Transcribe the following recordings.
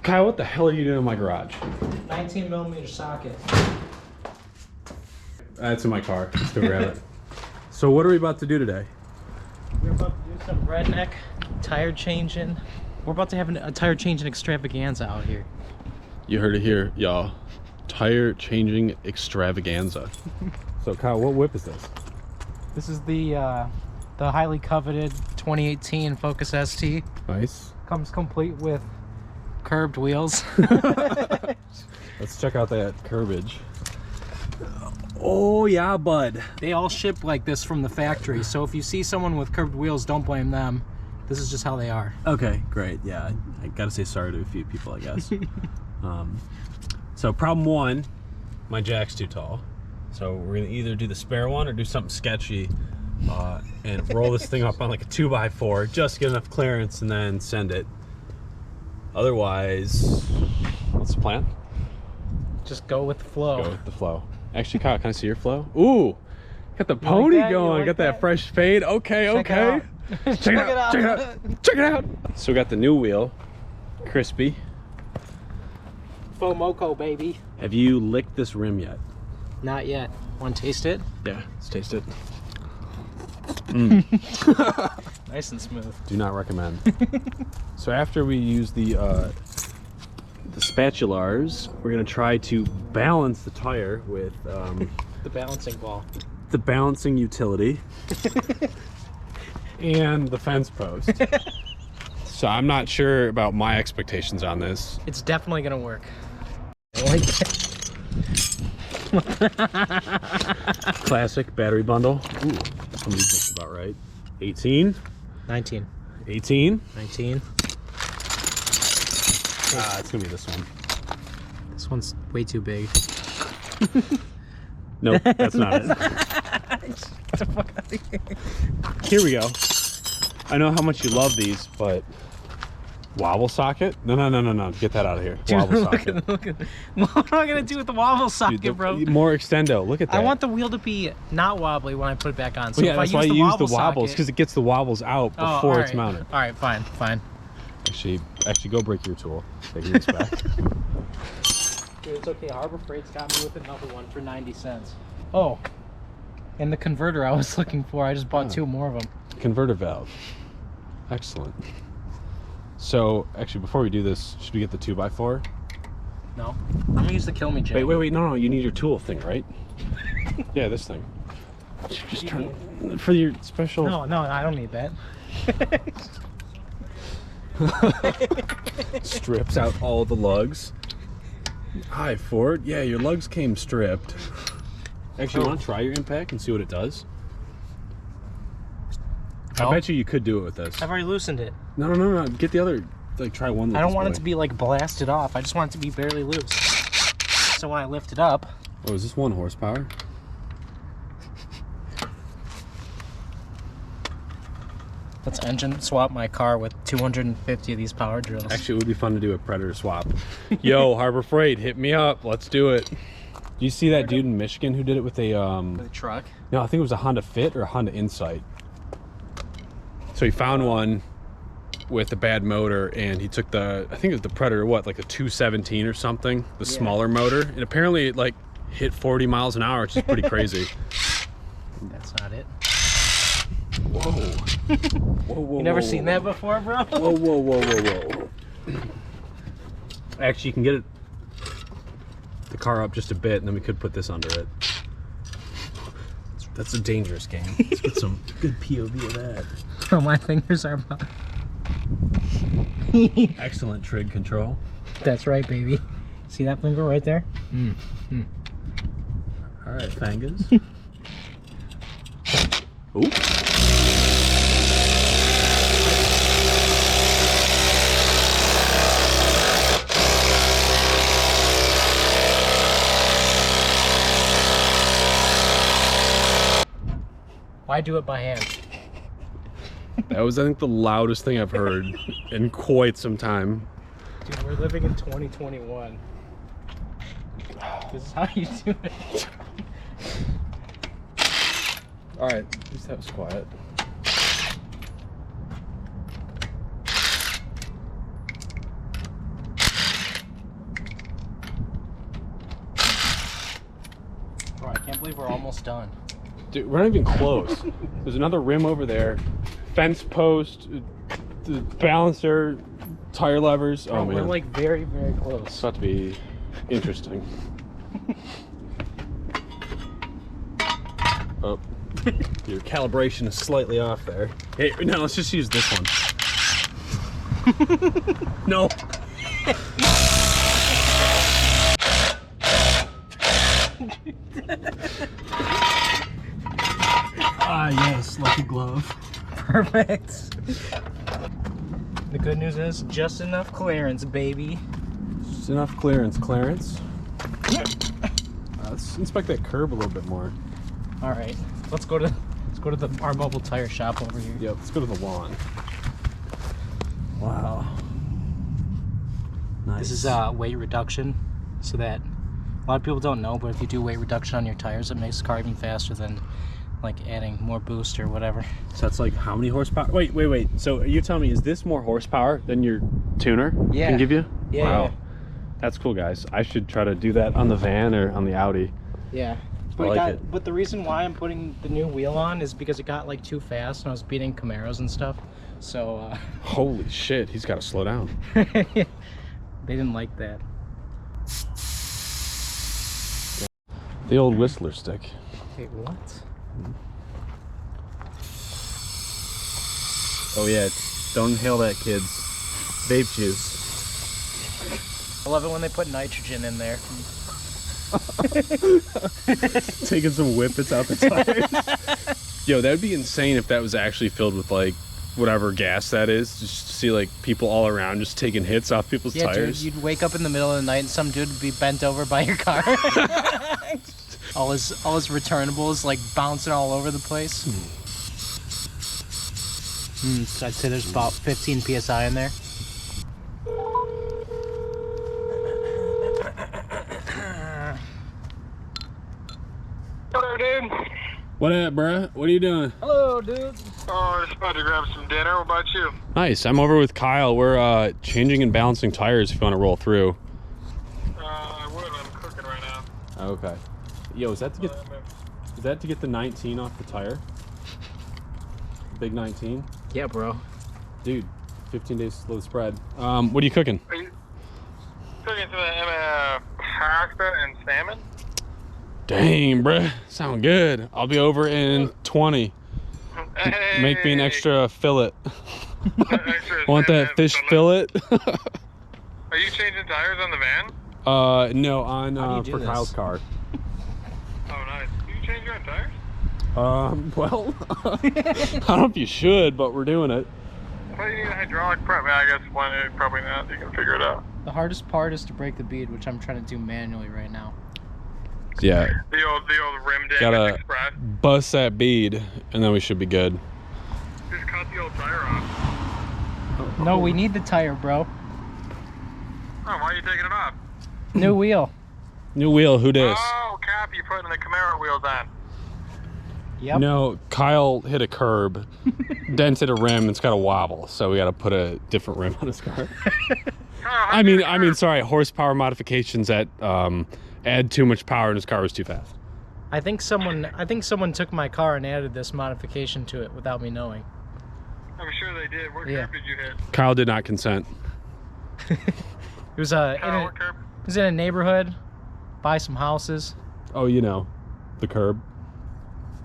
Kyle, what the hell are you doing in my garage? 19mm socket. That's in my car. Let's go grab it. So what are we about to do today? We're about to do some redneck tire changing. We're about to have a tire changing extravaganza out here. You heard it here, y'all. Tire changing extravaganza. So Kyle, what whip is this? This is the highly coveted 2018 Focus ST. Nice. Comes complete with curved wheels. Let's check out that curbage. Oh yeah, bud. They all ship like this from the factory, so if you see someone with curved wheels, don't blame them. This is just how they are. Okay, great. Yeah, I gotta say sorry to a few people, I guess. So problem one, my jack's too tall. So we're gonna either do the spare one or do something sketchy and roll this thing up on like a 2x4, just get enough clearance and then send it. Otherwise, what's the plan? Just go with the flow. Go with the flow. Actually, Kyle, can I see your flow? Ooh, got the pony that? going. Like got that fresh fade. Okay, Check it okay. out. Check it out. Check it out. Check it out. So we got the new wheel, crispy. Fomoco, baby. Have you licked this rim yet? Not yet. Want to taste it? Yeah, let's taste it. Nice and smooth. Do not recommend. So after we use the spatulars, we're gonna try to balance the tire with The balancing ball. the balancing utility and the fence post. So I'm not sure about my expectations on this. It's definitely gonna work. I like that. Classic battery bundle. Ooh, that means just about right. 18. 19. 18. 19. It's gonna be this one. This one's way too big. Nope, that's not it. Get the fuck out of here. Here we go. I know how much you love these, but wobble socket? No. Get that out of here. Wobble socket. Look at, what am I gonna do with the wobble socket, Dude, bro? More extendo. Look at that. I want the wheel to be not wobbly when I put it back on. So yeah, if that's I why use you the use the wobbles, socket- because it gets the wobbles out Oh, before all it's right. mounted. All right, fine. Actually, go break your tool. Taking this back. Dude, it's okay. Harbor Freight's got me with another one for 90 cents. Oh, and the converter I was looking for, I just bought 2 more of them. Converter valve. Excellent. So, actually, before we do this, should we get the 2x4? No, I'm gonna use the Kill Me Jig. Wait. No. You need your tool thing, right? Yeah, this thing. Just turn for your special. No, I don't need that. Strips out all the lugs. Hi, Ford. Yeah, your lugs came stripped. Actually, you want to try your impact and see what it does? No. I bet you could do it with this. I've already loosened it. No. Get the other. Like, try one. I don't want it to be like blasted off. I just want it to be barely loose. So when I lift it up, Oh, is this 1 horsepower? let's engine swap my car with 250 of these power drills. Actually, it would be fun to do a Predator swap. Yo, Harbor Freight, hit me up. Let's do it. Do you see that dude in Michigan who did it with a With a truck. No, I think it was a Honda Fit or a Honda Insight. So he found one with a bad motor, and he took the, I think it was the Predator, what, like a 217 or something, the smaller motor, and apparently it like hit 40 miles an hour, which is pretty crazy. That's not it. Whoa. You never seen that before, bro? Whoa. Actually, you can get the car up just a bit, and then we could put this under it. That's a dangerous game. Let's get some good POV of that. Bro, my fingers are... Excellent trig control. That's right, baby. See that finger right there? All right, Fangas. Ooh. Why do it by hand? That was, I think, the loudest thing I've heard in quite some time. Dude, we're living in 2021. This is how you do it. All right, at least that was quiet. believe we're almost done. Dude, we're not even close. There's another rim over there. Fence post, the balancer, tire levers. Bro, Oh man, we're like very, very it's close. about to be interesting. Oh, your calibration is slightly off there. Hey, no, let's just use this one. No. Ah, yes, lucky glove. Perfect. The good news is just enough clearance, baby. Just enough clearance, Clarence. Let's inspect that curb a little bit more. All right, let's go to our mobile tire shop over here. Yep, let's go to the lawn. Wow. Nice. This is weight reduction, so that a lot of people don't know, but if you do weight reduction on your tires, it makes the car even faster than like adding more boost or whatever. So that's like how many horsepower? Wait. So are you telling me, is this more horsepower than your tuner can give you? Yeah. Wow. Yeah. That's cool, guys. I should try to do that on the van or on the Audi. Yeah. I But, like it. But the reason why I'm putting the new wheel on is because it got like too fast and I was beating Camaros and stuff. So Holy shit, he's got to slow down. they didn't like that. The old Whistler stick. Wait, what? Oh yeah, don't inhale that, kids. Vape juice. I love it when they put nitrogen in there. Taking some whippets out the tires. Yo, that would be insane if that was actually filled with like whatever gas that is. Just to see like people all around just taking hits off people's Yeah, tires. dude, you'd wake up in the middle of the night and some dude would be bent over by your car. all his returnables like bouncing all over the place. So I'd say there's about 15 psi in there. Hello, dude. What up, bruh? What are you doing? Hello, dude. Oh, just about to grab some dinner. What about you? Nice. I'm over with Kyle. We're changing and balancing tires if you want to roll through. I would. I'm cooking right now. Okay. Yo, is that to get the 19 off the tire? Big 19? Yeah, bro. Dude, 15 days slow spread. What are you cooking? Are you cooking some pasta and salmon? Dang, bruh. Sound good. I'll be over in 20. Hey. Make me an extra fillet. Extra Want that salmon fish fillet. fillet? Are you changing tires on the van? No, on How do you do for this? Kyle's car. Oh, nice. Do you change your own tires? Well, I don't know if you should, but we're doing it. Well, you need a hydraulic prep. I guess probably not. You can figure it out. The hardest part is to break the bead, which I'm trying to do manually right now. Yeah, The old rim damage gotta express. bust that bead, and then we should be good. Just cut the old tire off. No, we need the tire, bro. Oh, why are you taking it off? New wheel. New wheel, who dis? Oh, Cap, you putting the Camaro wheels on. Yep. No, Kyle hit a curb, dented a rim, it's got a wobble, so we gotta put a different rim on his car. Oh, I mean, sorry, horsepower modifications that add too much power and his car was too fast. I think someone took my car and added this modification to it without me knowing. I'm sure they did. What Yeah. curb did you hit? Kyle did not consent. It was What curb? it was in a neighborhood, buy some houses. Oh, you know, the curb.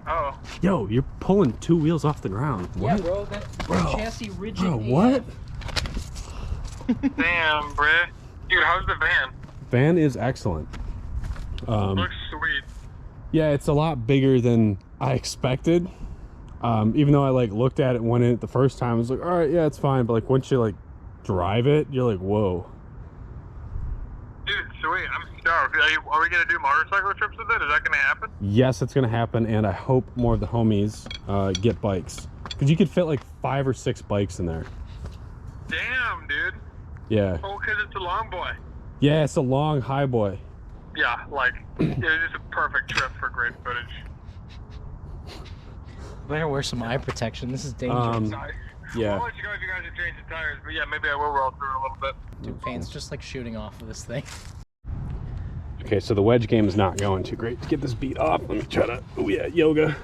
Oh. Yo, you're pulling two wheels off the ground. Yeah, bro, that chassis rigid. Bro, what? Damn, bruh. Dude, how's the van? Van is excellent. Looks sweet. Yeah, it's a lot bigger than I expected. Even though I like looked at it, went in it the first time, I was like, all right, yeah, it's fine. But like once you like drive it, you're like, whoa. Dude, sweet. I'm stoked. Are we gonna do motorcycle trips with it? Is that gonna happen? Yes, it's gonna happen, and I hope more of the homies get bikes, because you could fit like 5 or 6 bikes in there. Damn, dude. Yeah, Oh, because it's a long boy. yeah, it's a long high boy. Yeah, like, it's just a perfect trip for great footage. Better wear some eye protection. This is dangerous. Nice. Yeah. I'll let you go if you guys are changing tires, but yeah, maybe I will roll through a little bit. Dude, Vane's just like shooting off of this thing. Okay, so the wedge game is not going too great. To get this beat off, let me try to, oh yeah, yoga.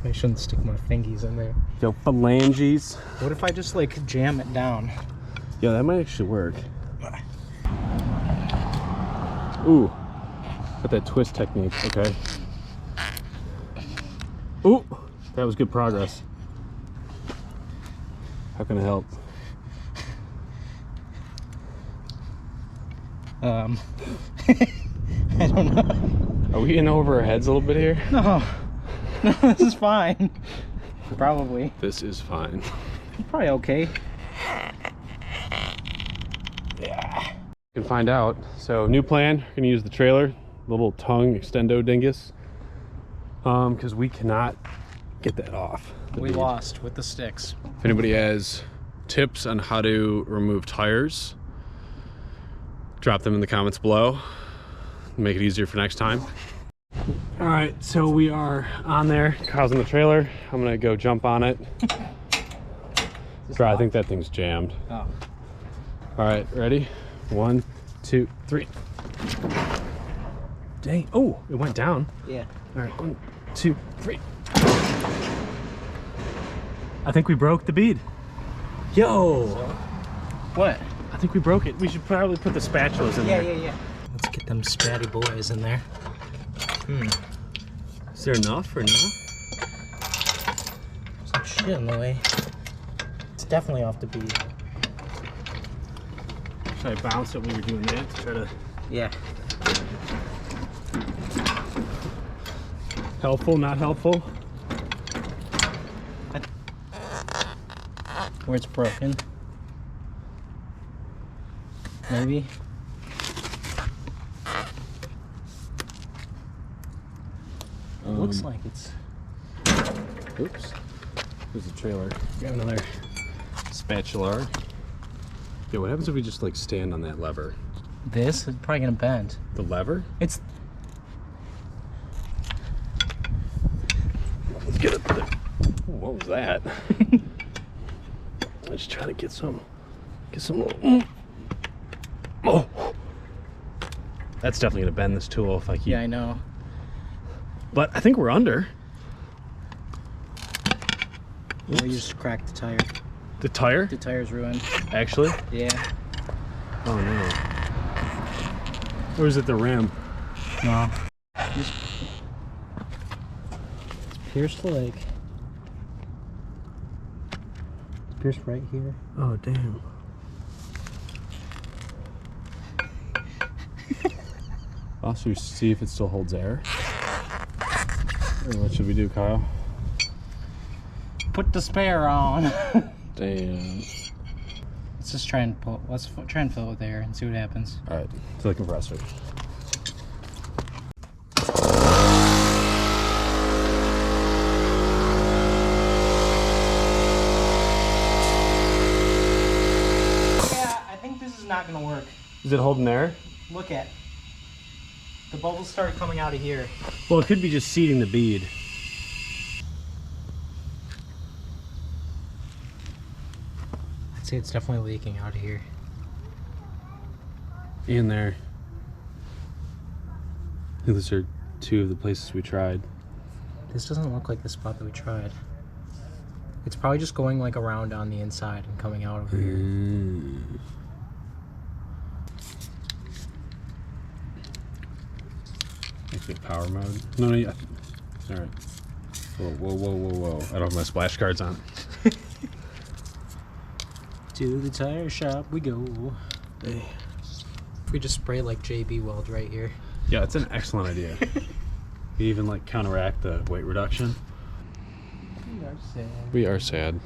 I shouldn't stick my fingies in there. Yo, phalanges. What if I just like jam it down? Yeah, that might actually work. Ooh, got that twist technique, okay. Ooh, that was good progress. How can I help? I don't know. Are we in over our heads a little bit here? No, no, this is fine. Probably. This is fine. Probably okay. Yeah. You can find out. So new plan, we're gonna use the trailer, little tongue extendo dingus. Because we cannot get that off. We lost with the sticks. If anybody has tips on how to remove tires, drop them in the comments below. Make it easier for next time. All right, so we are on there. Kyle's in the trailer. I'm gonna go jump on it. I think that thing's jammed. Oh. All right, ready? 1, 2, 3. Dang, oh, it went down. Yeah. All right, 1, 2, 3. I think we broke the bead. Yo! What? I think we broke it. We should probably put the spatulas in there. Yeah. Let's get them spatty boys in there. Is there enough or no? Some shit in the way. It's definitely off the bead. Should I bounce it when you're doing that to try to... Yeah. Helpful, not helpful? Where it's broken. Maybe. Looks like it's... Oops. There's a trailer. Got another spatula. Yeah, what happens if we just like stand on that lever? This is probably gonna bend. The lever? It's... Let's get it there. Ooh, what was that? I'm just trying to get some little... Oh! That's definitely gonna bend this tool if I keep... Yeah, I know. But I think we're under. Well, you just cracked the tire. The tire? The tire's ruined. Actually? Yeah. Oh no. Or is it the rim? No. It's pierced like... It's pierced right here. Oh damn. Also, we see if it still holds air. Or what should we do, Kyle? Put the spare on. Damn. Let's just try and pull. Let's try and fill it with air and see what happens. All right, to the compressor. Yeah, I think this is not gonna work. Is it holding air? Look at. The bubbles started coming out of here. Well, it could be just seating the bead. I'd say it's definitely leaking out of here. In there. I think those are two of the places we tried. This doesn't look like the spot that we tried. It's probably just going like around on the inside and coming out over here. Actually, power mode. No, yeah. All right. Whoa. I don't have my splash guards on. To the tire shop we go. Hey. If we just spray like JB Weld right here. Yeah, it's an excellent idea. You even like counteract the weight reduction. We are sad. We are sad.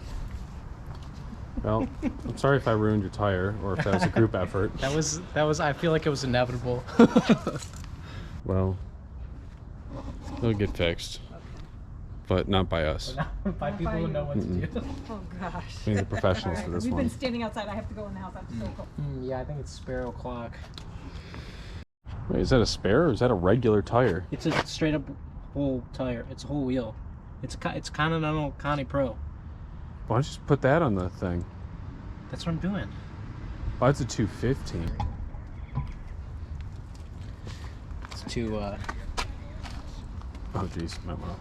Well, I'm sorry if I ruined your tire or if that was a group effort. That was I feel like it was inevitable. Well, it'll get fixed, but not by us. By people who know what to do. Oh gosh. We need the professionals for this We've one. been standing outside. I have to go in the house. I'm so cold. Yeah, I think it's Sparrow Clock. Wait, is that a spare or is that a regular tire? It's a straight up whole tire. It's a whole wheel. It's Continental Conti Pro. Why don't you just put that on the thing? That's what I'm doing. Oh, it's a 215. It's too, Oh, geez, memo.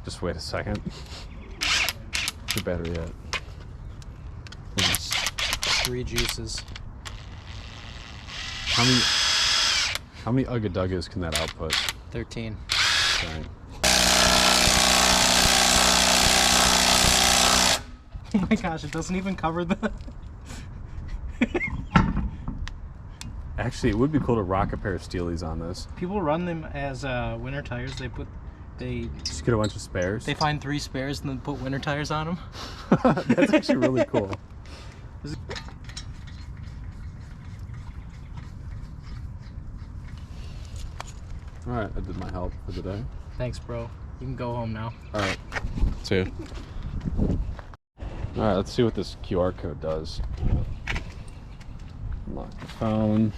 Just wait a second. The battery at? 3 juices. How many Ugga Duggas can that output? 13. Dang. Oh my gosh, it doesn't even cover the... Actually, it would be cool to rock a pair of Steelies on this. People run them as winter tires. They Just get a bunch of spares. They find 3 spares and then put winter tires on them. That's actually really cool. All right, I did my help for the day. Thanks, bro. You can go home now. All right, see you. All right, let's see what this QR code does. Unlock the phone.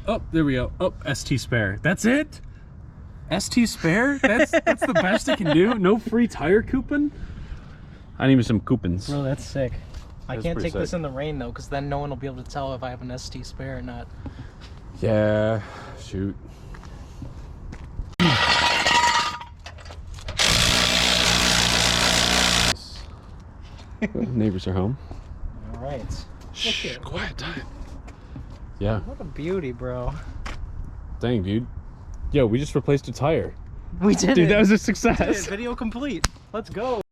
Oh, there we go. Oh, ST spare. That's it? ST spare? That's the best it can do? No free tire coupon? I need me some coupons. Bro, that's sick. I That's can't pretty take this sick. in the rain though, because then no one will be able to tell if I have an ST spare or not. Yeah, shoot. Neighbors are home. All right. Shh, quiet time. Yeah, What a beauty, bro. dang, dude. Yo, we just replaced a tire. We did Dude, it. that was a We did it. success. Video complete. Let's go.